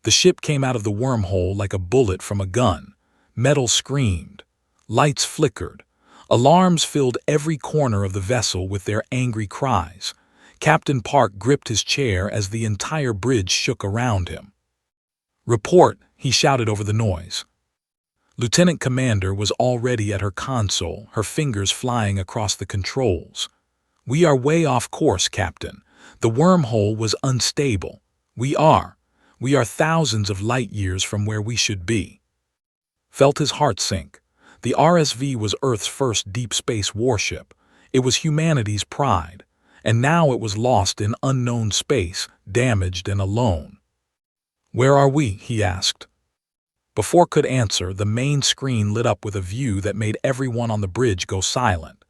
The ship came out of the wormhole like a bullet from a gun. Metal screamed. Lights flickered. Alarms filled every corner of the vessel with their angry cries. Captain Park gripped his chair as the entire bridge shook around him. "Report," he shouted over the noise. Lieutenant Commander was already at her console, her fingers flying across the controls. "We are way off course, Captain. The wormhole was unstable. We are thousands of light years from where we should be." Felt his heart sink. The RSV was Earth's first deep space warship. It was humanity's pride, and now it was lost in unknown space, damaged and alone. "Where are we?" he asked. Before could answer, the main screen lit up with a view that made everyone on the bridge go silent.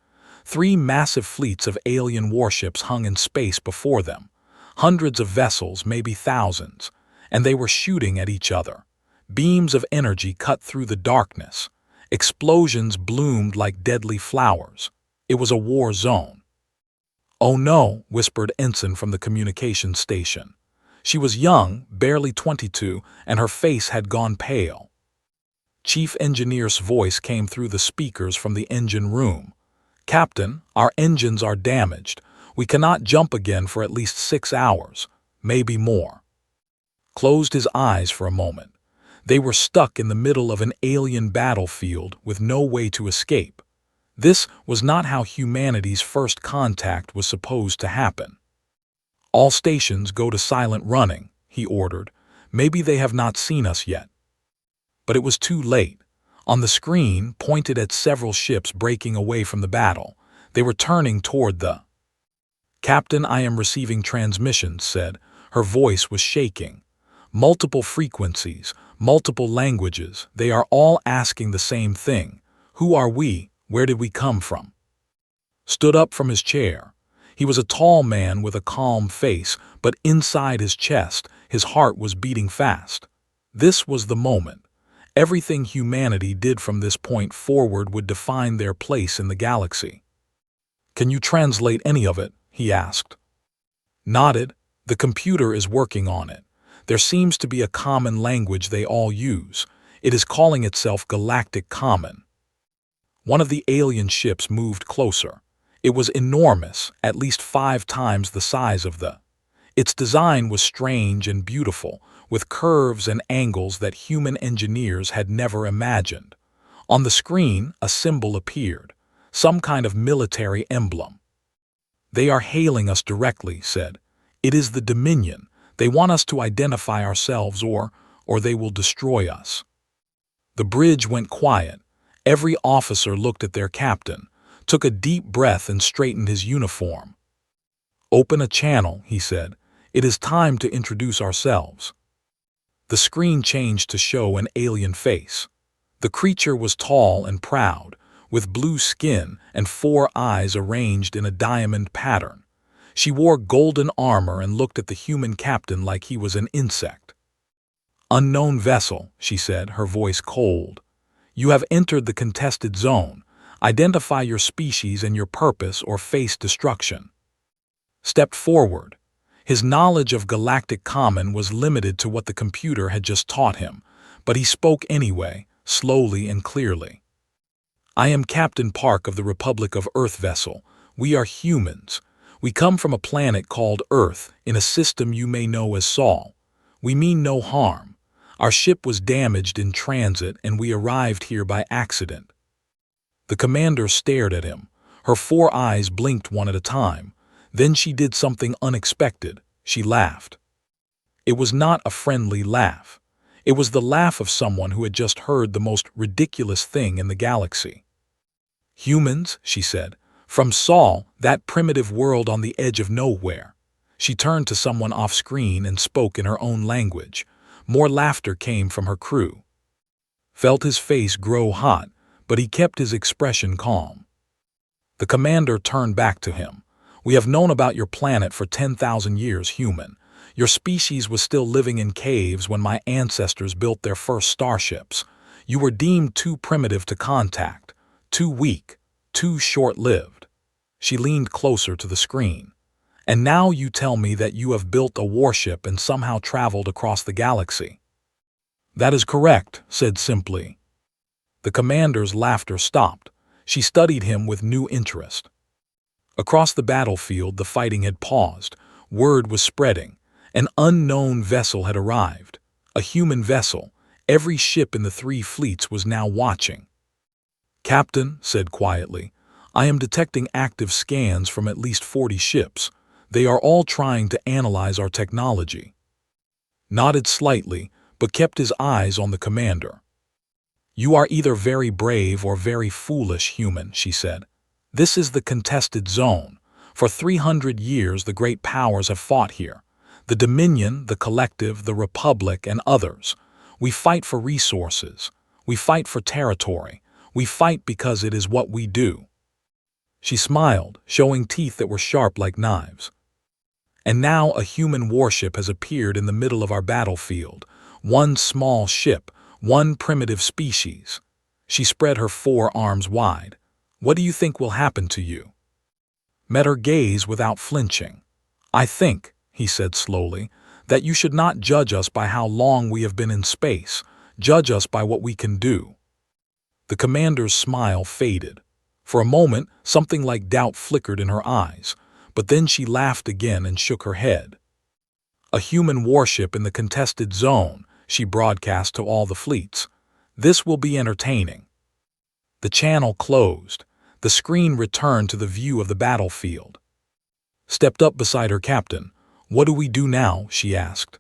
3 massive fleets of alien warships hung in space before them. Hundreds of vessels, maybe thousands, and they were shooting at each other. Beams of energy cut through the darkness. Explosions bloomed like deadly flowers. It was a war zone. "Oh no," whispered Ensign from the communications station. She was young, barely 22, and her face had gone pale. Chief Engineer's voice came through the speakers from the engine room. "Captain, our engines are damaged. We cannot jump again for at least 6 hours, maybe more." Closed his eyes for a moment. They were stuck in the middle of an alien battlefield with no way to escape. This was not how humanity's first contact was supposed to happen. "All stations go to silent running," he ordered. "Maybe they have not seen us yet." But it was too late. On the screen, pointed at several ships breaking away from the battle, they were turning toward the... "Captain, I am receiving transmissions," said. Her voice was shaking. "Multiple frequencies, multiple languages, they are all asking the same thing. Who are we? Where did we come from?" Stood up from his chair. He was a tall man with a calm face, but inside his chest, his heart was beating fast. This was the moment. Everything humanity did from this point forward would define their place in the galaxy. "Can you translate any of it?" he asked. Nodded. "The computer is working on it. There seems to be a common language they all use. It is calling itself Galactic Common." One of the alien ships moved closer. It was enormous, at least 5 times the size of the... Its design was strange and beautiful, with curves and angles that human engineers had never imagined. On the screen, a symbol appeared, some kind of military emblem. "They are hailing us directly," said. "It is the Dominion. They want us to identify ourselves or they will destroy us." The bridge went quiet. Every officer looked at their captain, took a deep breath and straightened his uniform. "Open a channel," he said. "It is time to introduce ourselves." The screen changed to show an alien face. The creature was tall and proud, with blue skin and 4 eyes arranged in a diamond pattern. She wore golden armor and looked at the human captain like he was an insect. "Unknown vessel," she said, her voice cold. "You have entered the contested zone. Identify your species and your purpose or face destruction." Stepped forward. His knowledge of Galactic Common was limited to what the computer had just taught him, but he spoke anyway, slowly and clearly. "I am Captain Park of the Republic of Earth vessel. We are humans. We come from a planet called Earth, in a system you may know as Sol. We mean no harm. Our ship was damaged in transit and we arrived here by accident." The commander stared at him. Her 4 eyes blinked one at a time. Then she did something unexpected. She laughed. It was not a friendly laugh. It was the laugh of someone who had just heard the most ridiculous thing in the galaxy. "Humans," she said, "from Sol, that primitive world on the edge of nowhere." She turned to someone off-screen and spoke in her own language. More laughter came from her crew. Felt his face grow hot, but he kept his expression calm. The commander turned back to him. "We have known about your planet for 10,000 years, human. Your species was still living in caves when my ancestors built their first starships. You were deemed too primitive to contact, too weak, too short-lived." She leaned closer to the screen. "And now you tell me that you have built a warship and somehow traveled across the galaxy." That is correct, said simply. The commander's laughter stopped. She studied him with new interest. Across the battlefield, the fighting had paused. Word was spreading. An unknown vessel had arrived. A human vessel. Every ship in the three fleets was now watching. Captain, said quietly, I am detecting active scans from at least 40 ships. They are all trying to analyze our technology. Nodded slightly, but kept his eyes on the commander. You are either very brave or very foolish, human, she said. This is the contested zone. For 300 years the great powers have fought here. The Dominion, the Collective, the Republic, and others. We fight for resources. We fight for territory. We fight because it is what we do. She smiled, showing teeth that were sharp like knives. And now a human warship has appeared in the middle of our battlefield. One small ship, one primitive species. She spread her 4 arms wide. What do you think will happen to you? Met her gaze without flinching. I think, he said slowly, that you should not judge us by how long we have been in space. Judge us by what we can do. The commander's smile faded. For a moment, something like doubt flickered in her eyes, but then she laughed again and shook her head. A human warship in the contested zone, she broadcast to all the fleets. This will be entertaining. The channel closed. The screen returned to the view of the battlefield. Stepped up beside her captain. What do we do now? She asked.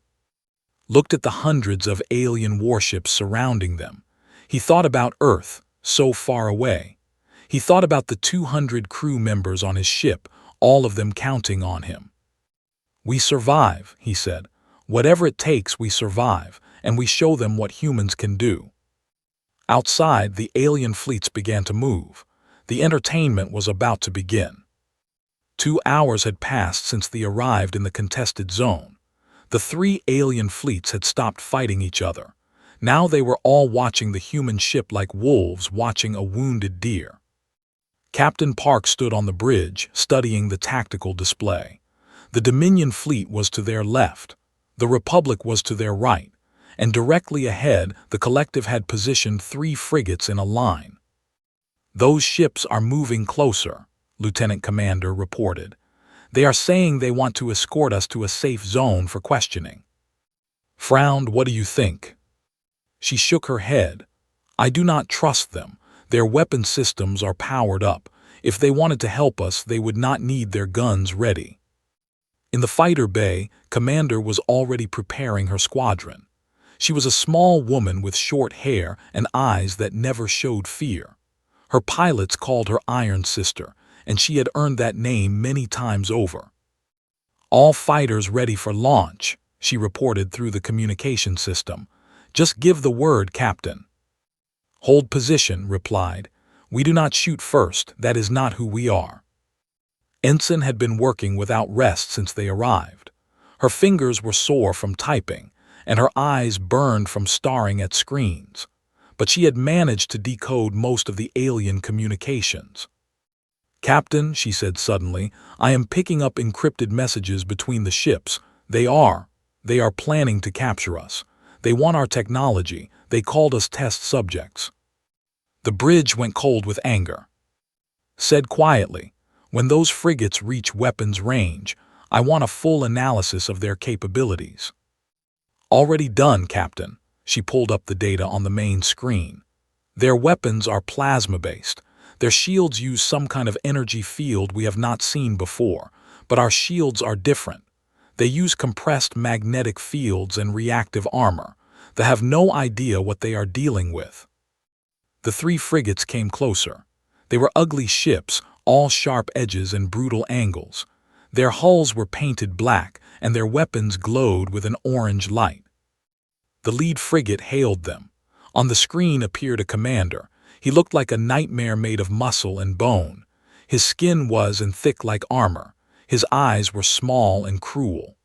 Looked at the hundreds of alien warships surrounding them. He thought about Earth, so far away. He thought about the 200 crew members on his ship, all of them counting on him. We survive, he said. Whatever it takes, we survive, and we show them what humans can do. Outside, the alien fleets began to move. The entertainment was about to begin. 2 hours had passed since they arrived in the contested zone. The 3 alien fleets had stopped fighting each other. Now they were all watching the human ship like wolves watching a wounded deer. Captain Park stood on the bridge, studying the tactical display. The Dominion fleet was to their left. The Republic was to their right. And directly ahead, the Collective had positioned 3 frigates in a line. Those ships are moving closer, Lieutenant Commander reported. They are saying they want to escort us to a safe zone for questioning. Frowned, what do you think? She shook her head. I do not trust them. Their weapon systems are powered up. If they wanted to help us, they would not need their guns ready. In the fighter bay, Commander was already preparing her squadron. She was a small woman with short hair and eyes that never showed fear. Her pilots called her Iron Sister, and she had earned that name many times over. All fighters ready for launch, she reported through the communication system. Just give the word, Captain. Hold position, replied. We do not shoot first, that is not who we are. Ensign had been working without rest since they arrived. Her fingers were sore from typing, and her eyes burned from staring at screens. But she had managed to decode most of the alien communications. Captain, she said suddenly, I am picking up encrypted messages between the ships. They are planning to capture us. They want our technology. They called us test subjects. The bridge went cold with anger. Said quietly, when those frigates reach weapons range, I want a full analysis of their capabilities. Already done, Captain. She pulled up the data on the main screen. Their weapons are plasma-based. Their shields use some kind of energy field we have not seen before, but our shields are different. They use compressed magnetic fields and reactive armor. They have no idea what they are dealing with. The 3 frigates came closer. They were ugly ships, all sharp edges and brutal angles. Their hulls were painted black, and their weapons glowed with an orange light. The lead frigate hailed them. On the screen appeared a commander. He looked like a nightmare made of muscle and bone. His skin was and thick like armor. His eyes were small and cruel.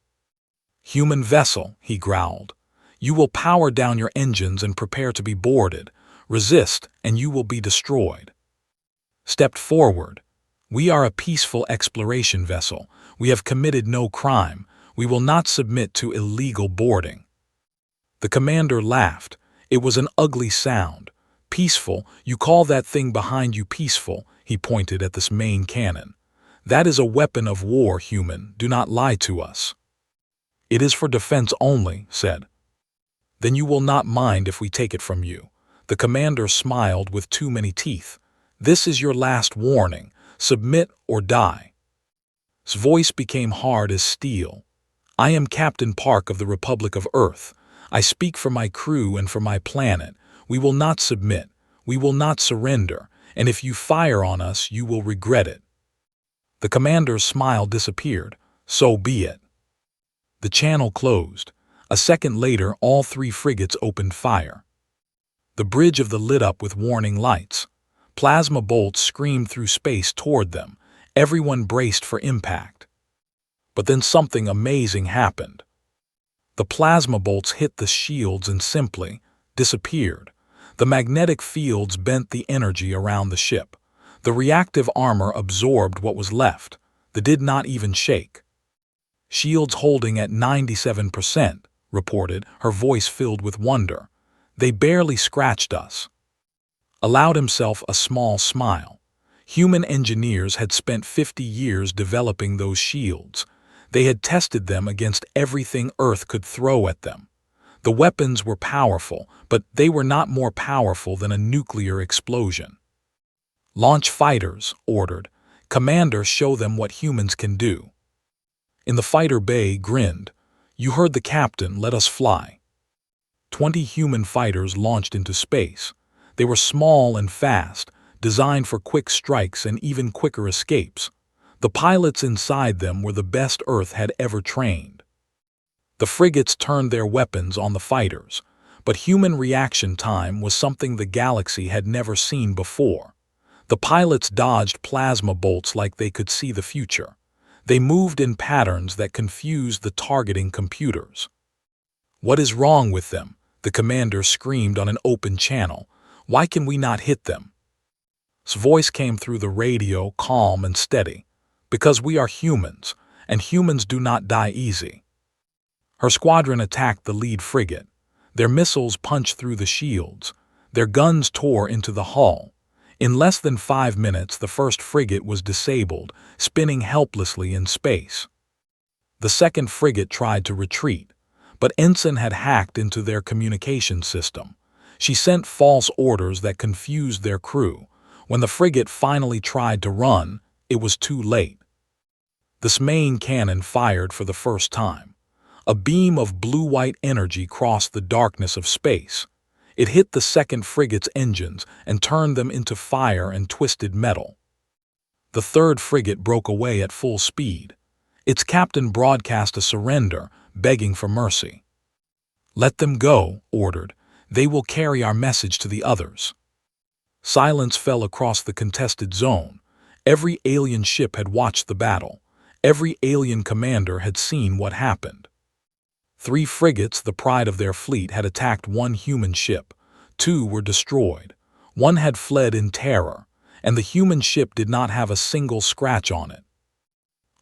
Human vessel, he growled. You will power down your engines and prepare to be boarded. Resist, and you will be destroyed. Stepped forward. We are a peaceful exploration vessel. We have committed no crime. We will not submit to illegal boarding. The commander laughed. It was an ugly sound. Peaceful, you call that thing behind you peaceful, he pointed at this main cannon. That is a weapon of war, human, do not lie to us. It is for defense only, said. Then you will not mind if we take it from you. The commander smiled with too many teeth. This is your last warning. Submit or die. His voice became hard as steel. I am Captain Park of the Republic of Earth. I speak for my crew and for my planet. We will not submit. We will not surrender. And if you fire on us, you will regret it. The commander's smile disappeared. So be it. The channel closed. A second later, all 3 frigates opened fire. The bridge of the lit up with warning lights. Plasma bolts screamed through space toward them. Everyone braced for impact. But then something amazing happened. The plasma bolts hit the shields and simply disappeared. The magnetic fields bent the energy around the ship. The reactive armor absorbed what was left. They did not even shake. Shields holding at 97%, reported, her voice filled with wonder. They barely scratched us. Allowed himself a small smile. Human engineers had spent 50 years developing those shields. They had tested them against everything Earth could throw at them. The weapons were powerful, but they were not more powerful than a nuclear explosion. Launch fighters, ordered. Commander, show them what humans can do. In the fighter bay grinned. You heard the captain, let us fly. 20 human fighters launched into space. They were small and fast, designed for quick strikes and even quicker escapes. The pilots inside them were the best Earth had ever trained. The frigates turned their weapons on the fighters, but human reaction time was something the galaxy had never seen before. The pilots dodged plasma bolts like they could see the future. They moved in patterns that confused the targeting computers. What is wrong with them? The commander screamed on an open channel. Why can we not hit them? His voice came through the radio, calm and steady. Because we are humans, and humans do not die easy. Her squadron attacked the lead frigate. Their missiles punched through the shields. Their guns tore into the hull. In less than 5 minutes, the first frigate was disabled, spinning helplessly in space. The second frigate tried to retreat, but Ensign had hacked into their communication system. She sent false orders that confused their crew. When the frigate finally tried to run, it was too late. This main cannon fired for the first time. A beam of blue-white energy crossed the darkness of space. It hit the second frigate's engines and turned them into fire and twisted metal. The third frigate broke away at full speed. Its captain broadcast a surrender, begging for mercy. Let them go, ordered. They will carry our message to the others. Silence fell across the contested zone. Every alien ship had watched the battle. Every alien commander had seen what happened. 3 frigates, the pride of their fleet, had attacked 1 human ship. 2 were destroyed. 1 had fled in terror, and the human ship did not have a single scratch on it.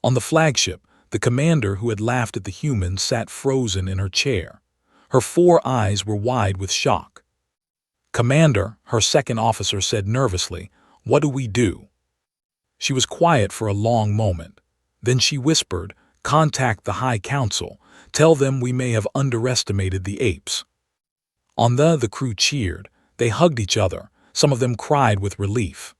On the flagship, the commander who had laughed at the humans sat frozen in her chair. Her 4 eyes were wide with shock. Commander, her second officer said nervously, what do we do? She was quiet for a long moment. Then she whispered, contact the High Council. Tell them we may have underestimated the apes. On the crew cheered. They hugged each other. Some of them cried with relief,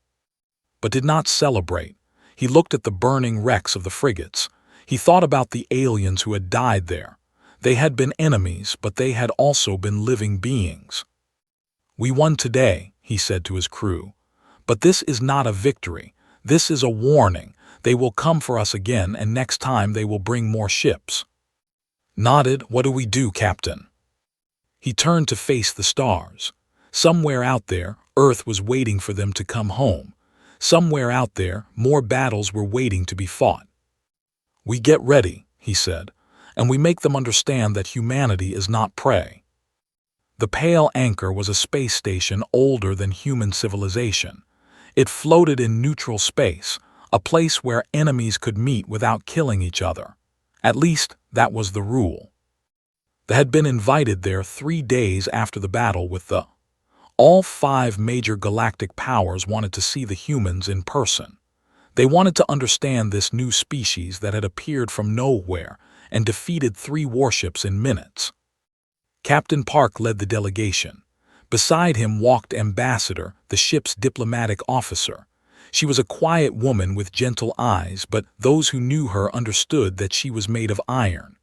but did not celebrate. He looked at the burning wrecks of the frigates. He thought about the aliens who had died there. They had been enemies, but they had also been living beings. We won today, he said to his crew. But this is not a victory. This is a warning. They will come for us again, and next time they will bring more ships. Nodded, what do we do, Captain? He turned to face the stars. Somewhere out there, Earth was waiting for them to come home. Somewhere out there, more battles were waiting to be fought. We get ready, he said, and we make them understand that humanity is not prey. The pale anchor was a space station older than human civilization. It floated in neutral space, a place where enemies could meet without killing each other. At least, that was the rule. They had been invited there 3 days after the battle with the all 5 major galactic powers wanted to see the humans in person. They wanted to understand this new species that had appeared from nowhere and defeated 3 warships in minutes. Captain Park led the delegation. Beside him walked Ambassador, the ship's diplomatic officer. She was a quiet woman with gentle eyes, but those who knew her understood that she was made of iron.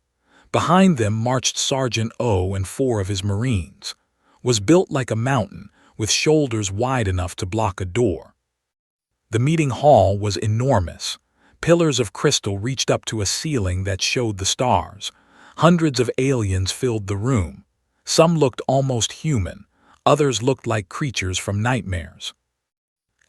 Behind them marched Sergeant O and 4 of his Marines. Was built like a mountain, with shoulders wide enough to block a door. The meeting hall was enormous. Pillars of crystal reached up to a ceiling that showed the stars. Hundreds of aliens filled the room. Some looked almost human, others looked like creatures from nightmares.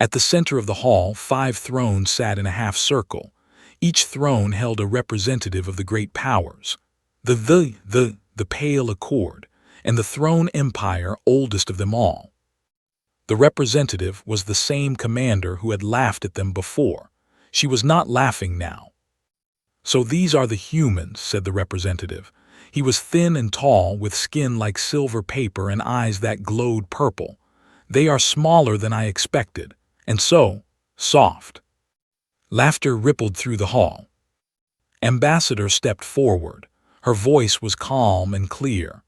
At the center of the hall, 5 thrones sat in a half-circle. Each throne held a representative of the great powers. The Pale Accord, and the Throne Empire, oldest of them all. The representative was the same commander who had laughed at them before. She was not laughing now. "So these are the humans," said the representative. He was thin and tall, with skin like silver paper and eyes that glowed purple. "They are smaller than I expected, and so soft." Laughter rippled through the hall. Ambassador stepped forward. Her voice was calm and clear.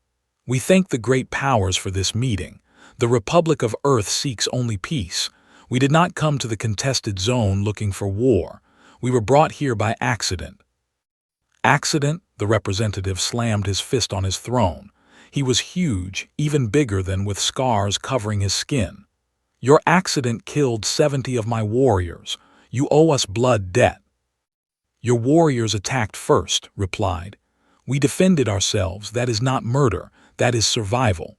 "We thank the great powers for this meeting. The Republic of Earth seeks only peace. We did not come to the contested zone looking for war. We were brought here by accident." "Accident?" The representative slammed his fist on his throne. He was huge, even bigger than, with scars covering his skin. "Your accident killed 70 of my warriors. You owe us blood debt." "Your warriors attacked first," replied. "We defended ourselves. That is not murder. That is survival."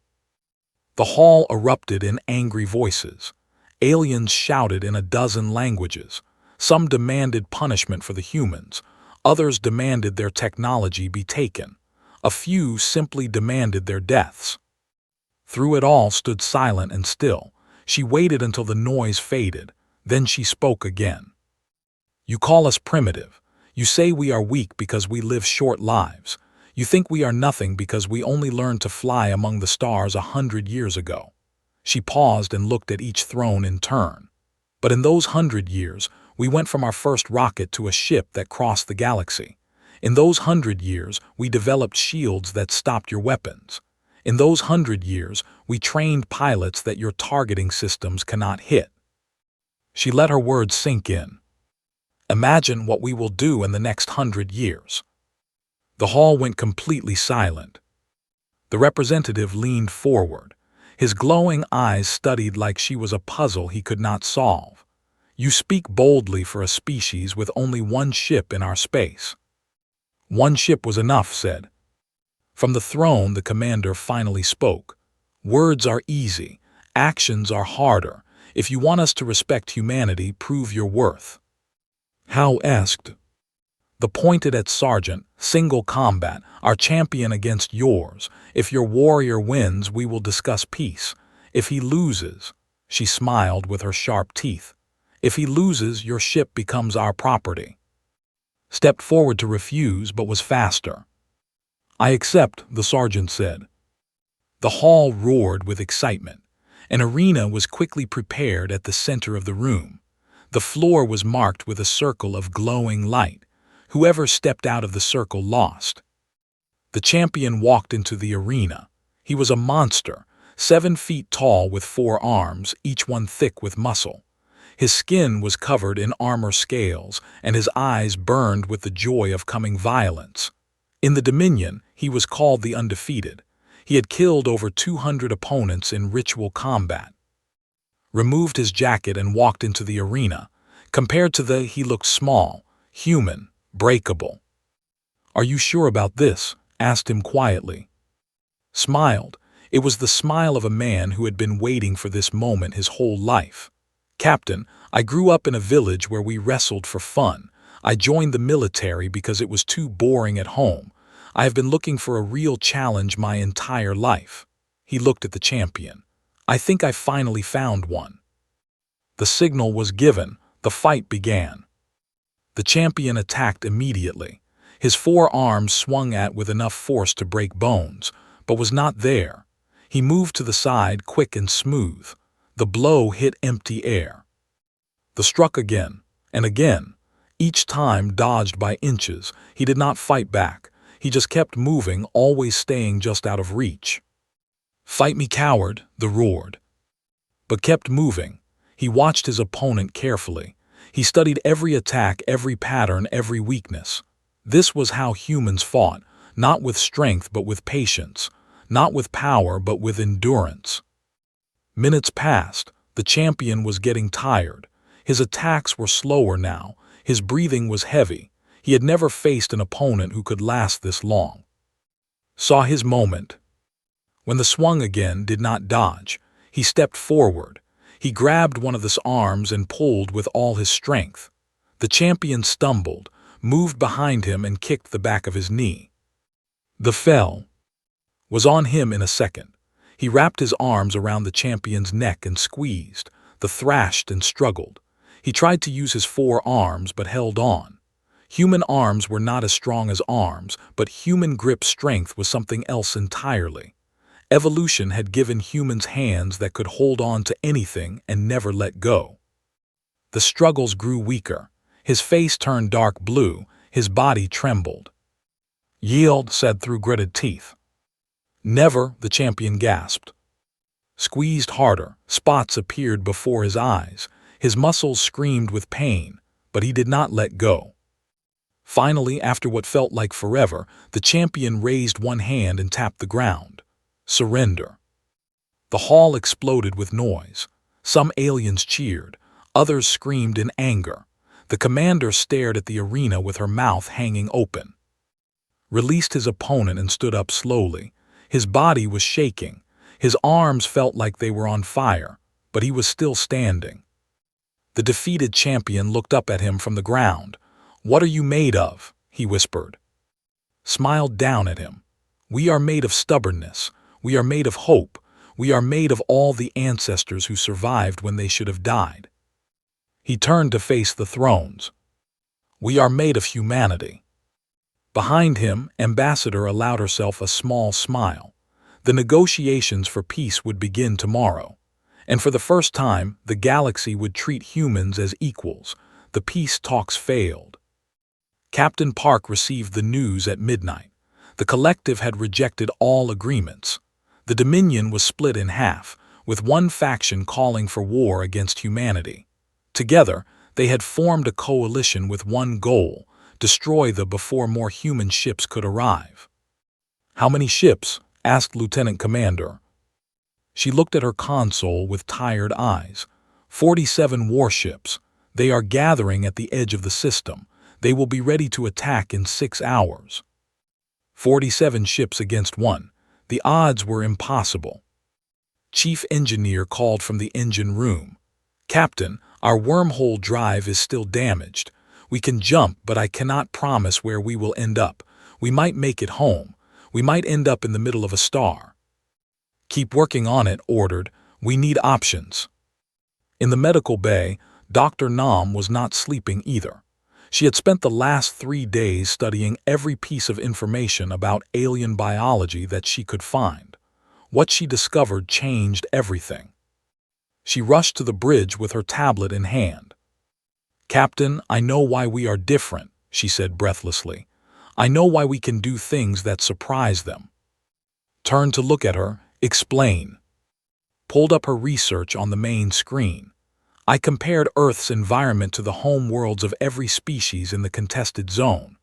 The hall erupted in angry voices. Aliens shouted in a dozen languages. Some demanded punishment for the humans. Others demanded their technology be taken. A few simply demanded their deaths. Through it all stood silent and still. She waited until the noise faded. Then she spoke again. "You call us primitive. You say we are weak because we live short lives. You think we are nothing because we only learned to fly among the stars 100 years ago." She paused and looked at each throne in turn. "But in those 100 years, we went from our first rocket to a ship that crossed the galaxy. In those 100 years, we developed shields that stopped your weapons. In those 100 years, we trained pilots that your targeting systems cannot hit." She let her words sink in. "Imagine what we will do in the next 100 years." The hall went completely silent. The representative leaned forward. His glowing eyes studied like she was a puzzle he could not solve. "You speak boldly for a species with only 1 ship in our space." "1 ship was enough," said. From the throne, the commander finally spoke. "Words are easy. Actions are harder. If you want us to respect humanity, prove your worth." "How?" asked. The pointed at Sergeant. "Single combat, our champion against yours. If your warrior wins, we will discuss peace. If he loses," she smiled with her sharp teeth, "if he loses, your ship becomes our property." Stepped forward to refuse, but was faster. "I accept," the sergeant said. The hall roared with excitement. An arena was quickly prepared at the center of the room. The floor was marked with a circle of glowing light. Whoever stepped out of the circle lost. The champion walked into the arena. He was a monster, 7 feet tall with 4 arms, each one thick with muscle. His skin was covered in armor scales, and his eyes burned with the joy of coming violence. In the Dominion, he was called the Undefeated. He had killed over 200 opponents in ritual combat. Removed his jacket and walked into the arena. Compared to he looked small, human, breakable. "Are you sure about this?" asked him quietly. Smiled. It was the smile of a man who had been waiting for this moment his whole life. "Captain, I grew up in a village where we wrestled for fun. I joined the military because it was too boring at home. I have been looking for a real challenge my entire life." He looked at the champion. "I think I finally found one." The signal was given. The fight began. The champion attacked immediately. His forearms swung at with enough force to break bones, but was not there. He moved to the side, quick and smooth. The blow hit empty air. The struck again, and again, each time dodged by inches. He did not fight back. He just kept moving, always staying just out of reach. "Fight me, coward," the roared. But kept moving. He watched his opponent carefully. He studied every attack, every pattern, every weakness. This was how humans fought, not with strength but with patience, not with power but with endurance. Minutes passed. The champion was getting tired. His attacks were slower now. His breathing was heavy. He had never faced an opponent who could last this long. Saw his moment. When the swung again, did not dodge. He stepped forward. He grabbed one of his arms and pulled with all his strength. The champion stumbled, moved behind him and kicked the back of his knee. The fell was on him in a second. He wrapped his arms around the champion's neck and squeezed. The thrashed and struggled. He tried to use his forearms but held on. Human arms were not as strong as arms, but human grip strength was something else entirely. Evolution had given humans hands that could hold on to anything and never let go. The struggles grew weaker. His face turned dark blue. His body trembled. "Yield," said through gritted teeth. "Never," the champion gasped. Squeezed harder. Spots appeared before his eyes. His muscles screamed with pain, but he did not let go. Finally, after what felt like forever, the champion raised one hand and tapped the ground. Surrender. The hall exploded with noise. Some aliens cheered. Others screamed in anger. The commander stared at the arena with her mouth hanging open. Released his opponent and stood up slowly. His body was shaking. His arms felt like they were on fire, but he was still standing. The defeated champion looked up at him from the ground. "What are you made of?" he whispered. Smiled down at him. "We are made of stubbornness. We are made of hope. We are made of all the ancestors who survived when they should have died." He turned to face the thrones. "We are made of humanity." Behind him, Ambassador allowed herself a small smile. The negotiations for peace would begin tomorrow. And for the first time, the galaxy would treat humans as equals. The peace talks failed. Captain Park received the news at midnight. The collective had rejected all agreements. The Dominion was split in half, with one faction calling for war against humanity. Together, they had formed a coalition with one goal: destroy them before more human ships could arrive. "How many ships?" asked Lieutenant Commander. She looked at her console with tired eyes. 47 warships. They are gathering at the edge of the system. They will be ready to attack in 6 hours. 47 ships against one. The odds were impossible. Chief Engineer called from the engine room. "Captain, our wormhole drive is still damaged. We can jump, but I cannot promise where we will end up. We might make it home. We might end up in the middle of a star." "Keep working on it," ordered. "We need options." In the medical bay, Dr. Nam was not sleeping either. She had spent the last 3 days studying every piece of information about alien biology that she could find. What she discovered changed everything. She rushed to the bridge with her tablet in hand. "Captain, I know why we are different," she said breathlessly. "I know why we can do things that surprise them." Turned to look at her. "Explain." Pulled up her research on the main screen. "I compared Earth's environment to the home worlds of every species in the contested zone.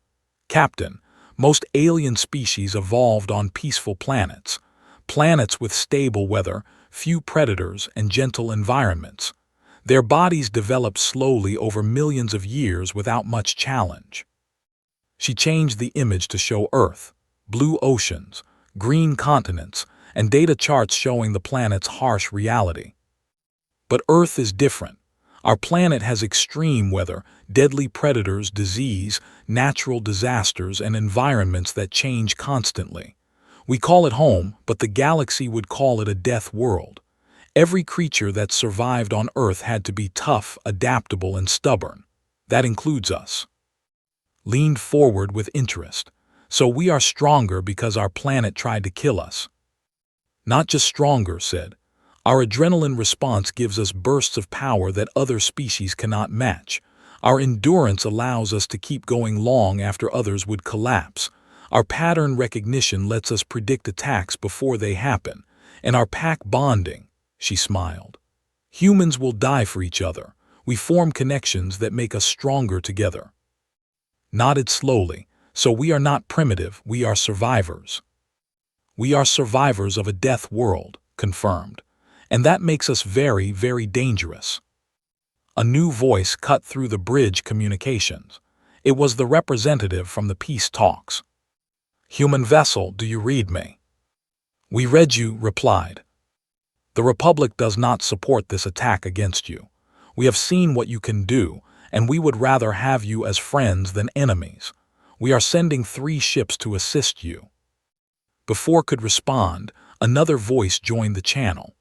Captain, most alien species evolved on peaceful planets. Planets with stable weather, few predators, and gentle environments. Their bodies developed slowly over millions of years without much challenge." She changed the image to show Earth, blue oceans, green continents, and data charts showing the planet's harsh reality. "But Earth is different. Our planet has extreme weather, deadly predators, disease, natural disasters, and environments that change constantly. We call it home, but the galaxy would call it a death world. Every creature that survived on Earth had to be tough, adaptable, and stubborn. That includes us." leaned forward with interest. So we are stronger because our planet tried to kill us. Not just stronger, said. Our adrenaline response gives us bursts of power that other species cannot match. Our endurance allows us to keep going long after others would collapse. Our pattern recognition lets us predict attacks before they happen. And our pack bonding, she smiled. Humans will die for each other. We form connections that make us stronger together. Nodded slowly. So we are not primitive, we are survivors. We are survivors of a death world, confirmed. And that makes us very, very dangerous. A new voice cut through the bridge communications. It was the representative from the peace talks. Human vessel, do you read me? We read you, replied. The Republic does not support this attack against you. We have seen what you can do, and we would rather have you as friends than enemies. We are sending 3 ships to assist you. Before could respond, another voice joined the channel.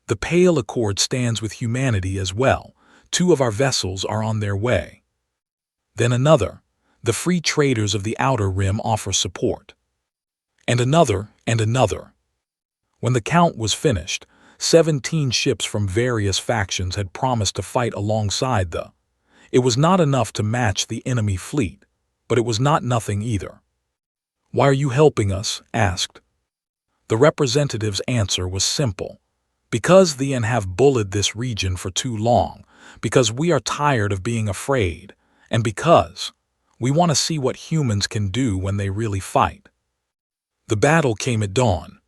The Pale Accord stands with humanity as well. 2 of our vessels are on their way. Then another. The Free Traders of the Outer Rim offer support. And another, and another. When the count was finished, 17 ships from various factions had promised to fight alongside the. It was not enough to match the enemy fleet, but it was not nothing either. Why are you helping us? Asked. The representative's answer was simple. Because the have bullied this region for too long, because we are tired of being afraid, and because we want to see what humans can do when they really fight. The battle came at dawn.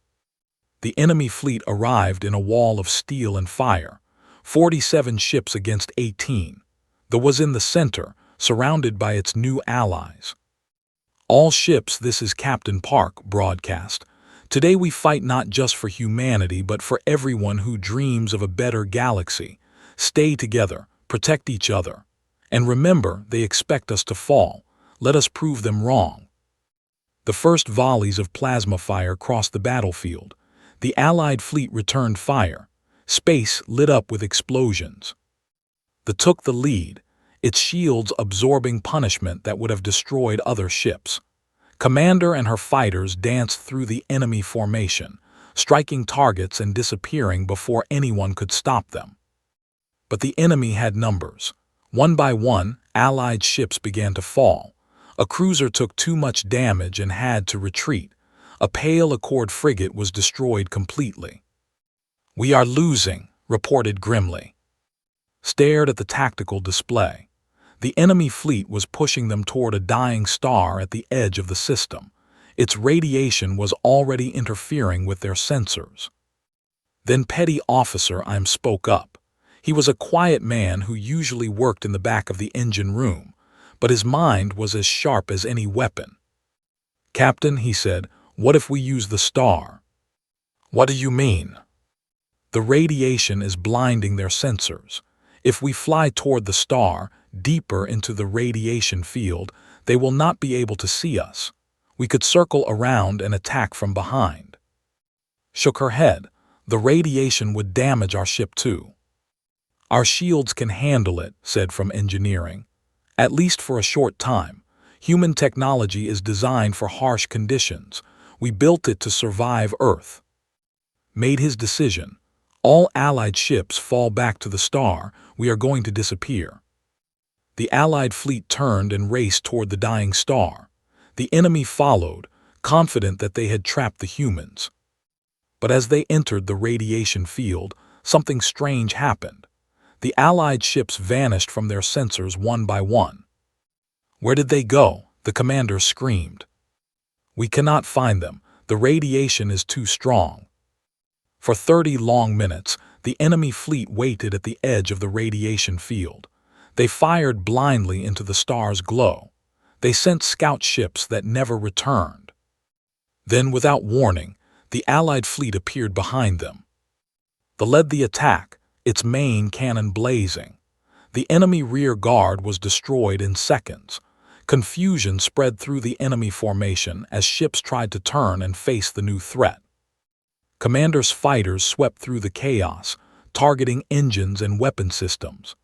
The enemy fleet arrived in a wall of steel and fire, 47 ships against 18. The was in the center, surrounded by its new allies. All ships, this is Captain Park, broadcast. Today we fight not just for humanity but for everyone who dreams of a better galaxy. Stay together, protect each other. And remember, they expect us to fall. Let us prove them wrong. The first volleys of plasma fire crossed the battlefield. The Allied fleet returned fire. Space lit up with explosions. The took the lead, its shields absorbing punishment that would have destroyed other ships. Commander and her fighters danced through the enemy formation, striking targets and disappearing before anyone could stop them. But the enemy had numbers. One by one, Allied ships began to fall. A cruiser took too much damage and had to retreat. A Pale Accord frigate was destroyed completely. We are losing, reported grimly. Stared at the tactical display. The enemy fleet was pushing them toward a dying star at the edge of the system. Its radiation was already interfering with their sensors. Then Petty Officer Im spoke up. He was a quiet man who usually worked in the back of the engine room, but his mind was as sharp as any weapon. Captain, he said, what if we use the star? What do you mean? The radiation is blinding their sensors. If we fly toward the star, deeper into the radiation field, they will not be able to see us. We could circle around and attack from behind. Shook her head. The radiation would damage our ship too. Our shields can handle it, said from engineering. At least for a short time. Human technology is designed for harsh conditions. We built it to survive Earth. Made his decision. All Allied ships fall back to the star. We are going to disappear. The Allied fleet turned and raced toward the dying star. The enemy followed, confident that they had trapped the humans. But as they entered the radiation field, something strange happened. The Allied ships vanished from their sensors one by one. Where did they go? The commander screamed. We cannot find them. The radiation is too strong. For 30 long minutes, the enemy fleet waited at the edge of the radiation field. They fired blindly into the star's glow. They sent scout ships that never returned. Then, without warning, the Allied fleet appeared behind them. They led the attack, its main cannon blazing. The enemy rear guard was destroyed in seconds. Confusion spread through the enemy formation as ships tried to turn and face the new threat. Commander's fighters swept through the chaos, targeting engines and weapon systems.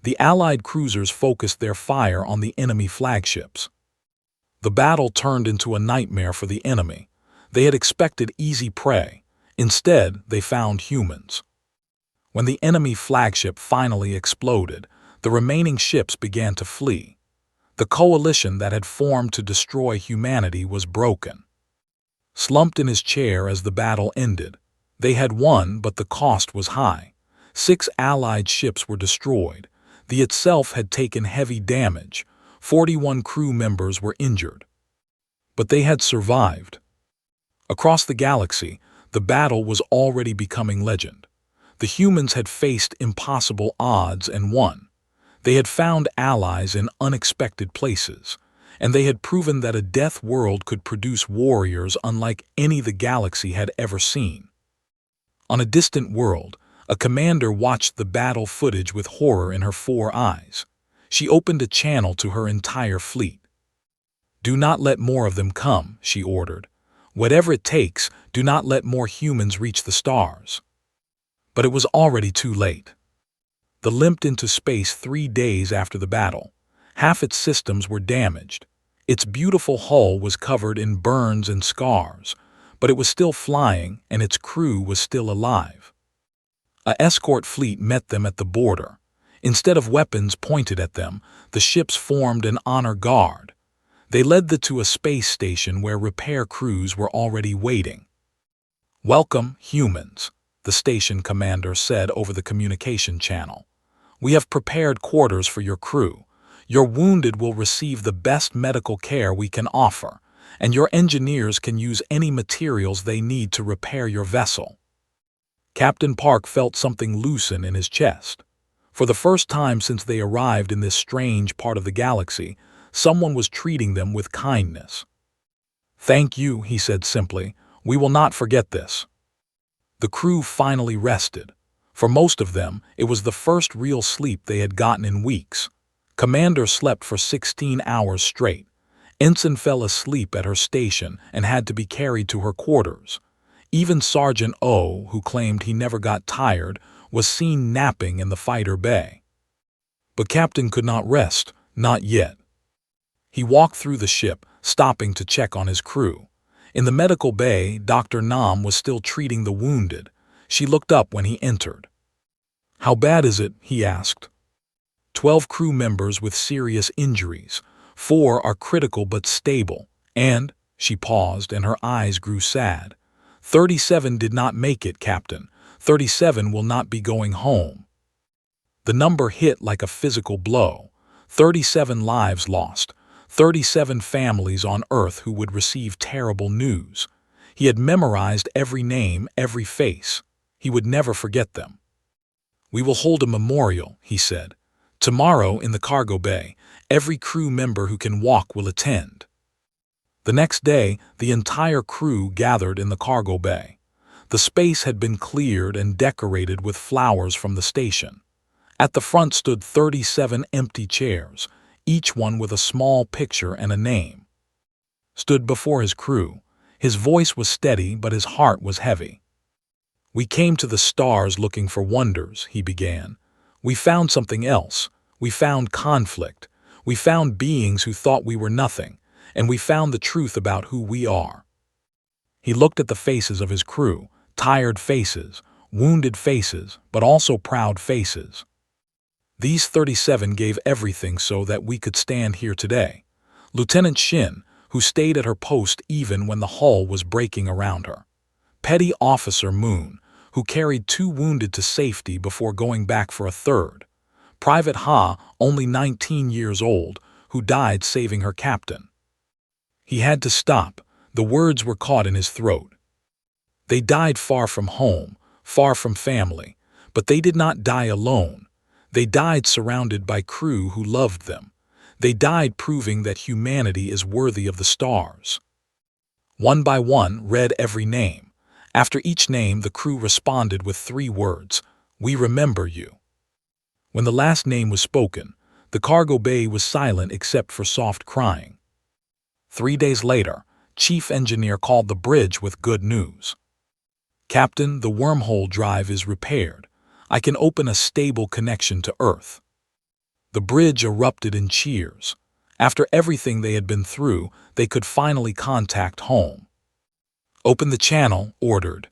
The Allied cruisers focused their fire on the enemy flagships. The battle turned into a nightmare for the enemy. They had expected easy prey. Instead, they found humans. When the enemy flagship finally exploded, the remaining ships began to flee. The coalition that had formed to destroy humanity was broken. Slumped in his chair as the battle ended, they had won, but the cost was high. 6 Allied ships were destroyed. The itself had taken heavy damage. 41 crew members were injured. But they had survived. Across the galaxy, the battle was already becoming legend. The humans had faced impossible odds and won. They had found allies in unexpected places, and they had proven that a death world could produce warriors unlike any the galaxy had ever seen. On a distant world, a commander watched the battle footage with horror in her 4 eyes. She opened a channel to her entire fleet. "Do not let more of them come," she ordered. "Whatever it takes, do not let more humans reach the stars." But it was already too late. The limped into space 3 days after the battle. Half its systems were damaged. Its beautiful hull was covered in burns and scars, but it was still flying and its crew was still alive. A escort fleet met them at the border. Instead of weapons pointed at them, the ships formed an honor guard. They led them to a space station where repair crews were already waiting. "Welcome, humans," the station commander said over the communication channel. "We have prepared quarters for your crew. Your wounded will receive the best medical care we can offer, and your engineers can use any materials they need to repair your vessel." Captain Park felt something loosen in his chest. For the first time since they arrived in this strange part of the galaxy, someone was treating them with kindness. "Thank you," he said simply. "We will not forget this." The crew finally rested. For most of them, it was the first real sleep they had gotten in weeks. Commander slept for 16 hours straight. Ensign fell asleep at her station and had to be carried to her quarters. Even Sergeant O, who claimed he never got tired, was seen napping in the fighter bay. But Captain could not rest, not yet. He walked through the ship, stopping to check on his crew. In the medical bay, Dr. Nam was still treating the wounded. She looked up when he entered. "How bad is it?" he asked. 12 crew members with serious injuries. 4 are critical but stable. And, she paused and her eyes grew sad. 37 did not make it, Captain. 37 will not be going home. The number hit like a physical blow. 37 lives lost. 37 families on Earth who would receive terrible news. He had memorized every name, every face. He would never forget them. "We will hold a memorial," he said. "Tomorrow in the cargo bay, every crew member who can walk will attend." The next day, the entire crew gathered in the cargo bay. The space had been cleared and decorated with flowers from the station. At the front stood 37 empty chairs, each one with a small picture and a name. Stood before his crew. His voice was steady, but his heart was heavy. "We came to the stars looking for wonders," he began. "We found something else. We found conflict. We found beings who thought we were nothing, and we found the truth about who we are." He looked at the faces of his crew, tired faces, wounded faces, but also proud faces. These 37 gave everything so that we could stand here today. Lieutenant Shin, who stayed at her post even when the hull was breaking around her. Petty Officer Moon, who carried 2 wounded to safety before going back for a third. Private Ha, only 19 years old, who died saving her captain. He had to stop. The words were caught in his throat. They died far from home, far from family, but they did not die alone. They died surrounded by crew who loved them. They died proving that humanity is worthy of the stars. One by one read every name. After each name, the crew responded with 3 words: "We remember you." When the last name was spoken, the cargo bay was silent except for soft crying. 3 days later, Chief Engineer called the bridge with good news. "Captain, the wormhole drive is repaired. I can open a stable connection to Earth." The bridge erupted in cheers. After everything they had been through, they could finally contact home. "Open the channel," ordered.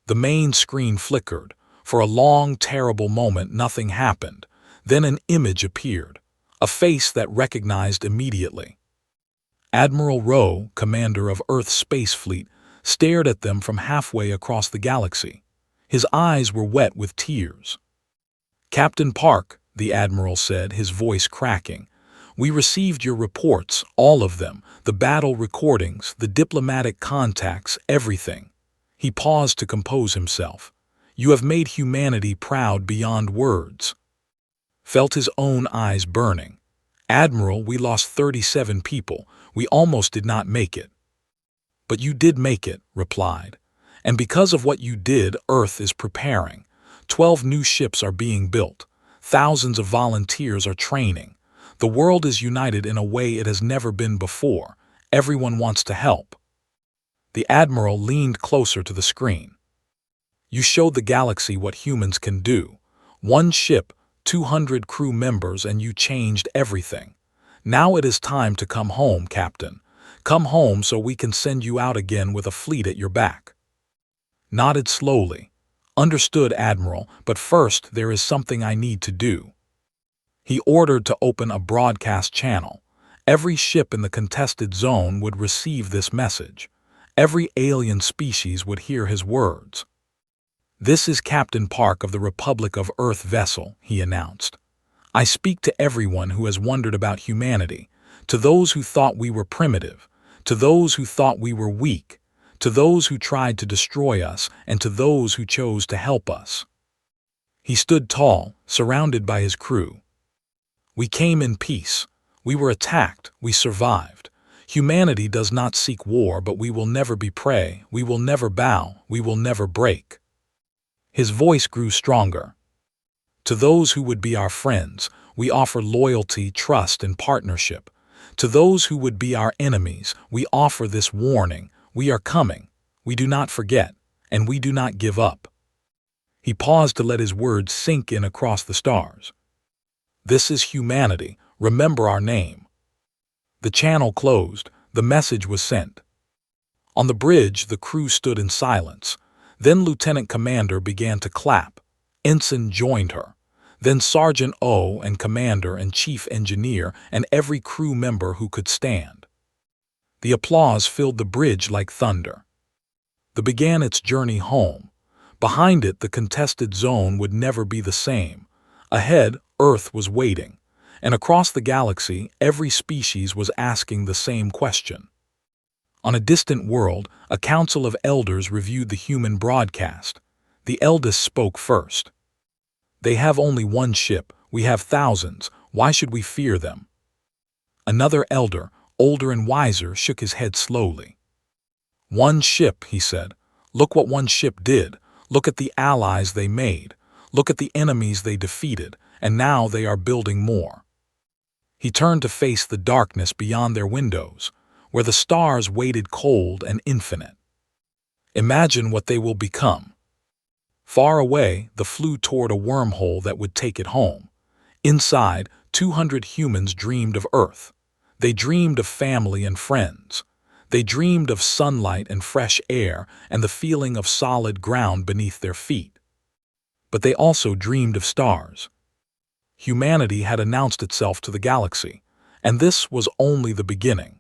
The main screen flickered. For a long, terrible moment, nothing happened. Then an image appeared, a face that recognized immediately. Admiral Rowe, commander of Earth's space fleet, stared at them from halfway across the galaxy. His eyes were wet with tears. "Captain Park," the admiral said, his voice cracking, "we received your reports, all of them, the battle recordings, the diplomatic contacts, everything." He paused to compose himself. "You have made humanity proud beyond words." Felt his own eyes burning. "Admiral, we lost 37 people. We almost did not make it." "But you did make it," replied. "And because of what you did, Earth is preparing. 12 new ships are being built. Thousands of volunteers are training. The world is united in a way it has never been before. Everyone wants to help." The admiral leaned closer to the screen. "You showed the galaxy what humans can do. One ship, 200 crew members, and you changed everything. Now it is time to come home, Captain. Come home so we can send you out again with a fleet at your back." Nodded slowly. "Understood, Admiral, but first there is something I need to do." He ordered to open a broadcast channel. Every ship in the contested zone would receive this message. Every alien species would hear his words. "This is Captain Park of the Republic of Earth vessel," he announced. "I speak to everyone who has wondered about humanity, to those who thought we were primitive, to those who thought we were weak, to those who tried to destroy us, and to those who chose to help us." He stood tall, surrounded by his crew. "We came in peace. We were attacked. We survived. Humanity does not seek war, but we will never be prey. We will never bow. We will never break." His voice grew stronger. "To those who would be our friends, we offer loyalty, trust, and partnership. To those who would be our enemies, we offer this warning: we are coming. We do not forget, and we do not give up." He paused to let his words sink in across the stars. "This is humanity. Remember our name." The channel closed. The message was sent. On the bridge, the crew stood in silence. Then Lieutenant Commander began to clap. Ensign joined her. Then Sergeant O and Commander and Chief Engineer and every crew member who could stand. The applause filled the bridge like thunder. The began its journey home. Behind it, the contested zone would never be the same. Ahead, Earth was waiting. And across the galaxy, every species was asking the same question. On a distant world, a council of elders reviewed the human broadcast. The eldest spoke first. "They have only one ship. We have thousands. Why should we fear them?" Another elder, older and wiser, shook his head slowly. "One ship," he said. "Look what one ship did. Look at the allies they made. Look at the enemies they defeated. And now they are building more." He turned to face the darkness beyond their windows, where the stars waited cold and infinite. "Imagine what they will become." Far away, the flew toward a wormhole that would take it home. Inside, 200 humans dreamed of Earth. They dreamed of family and friends. They dreamed of sunlight and fresh air and the feeling of solid ground beneath their feet. But they also dreamed of stars. Humanity had announced itself to the galaxy, and this was only the beginning.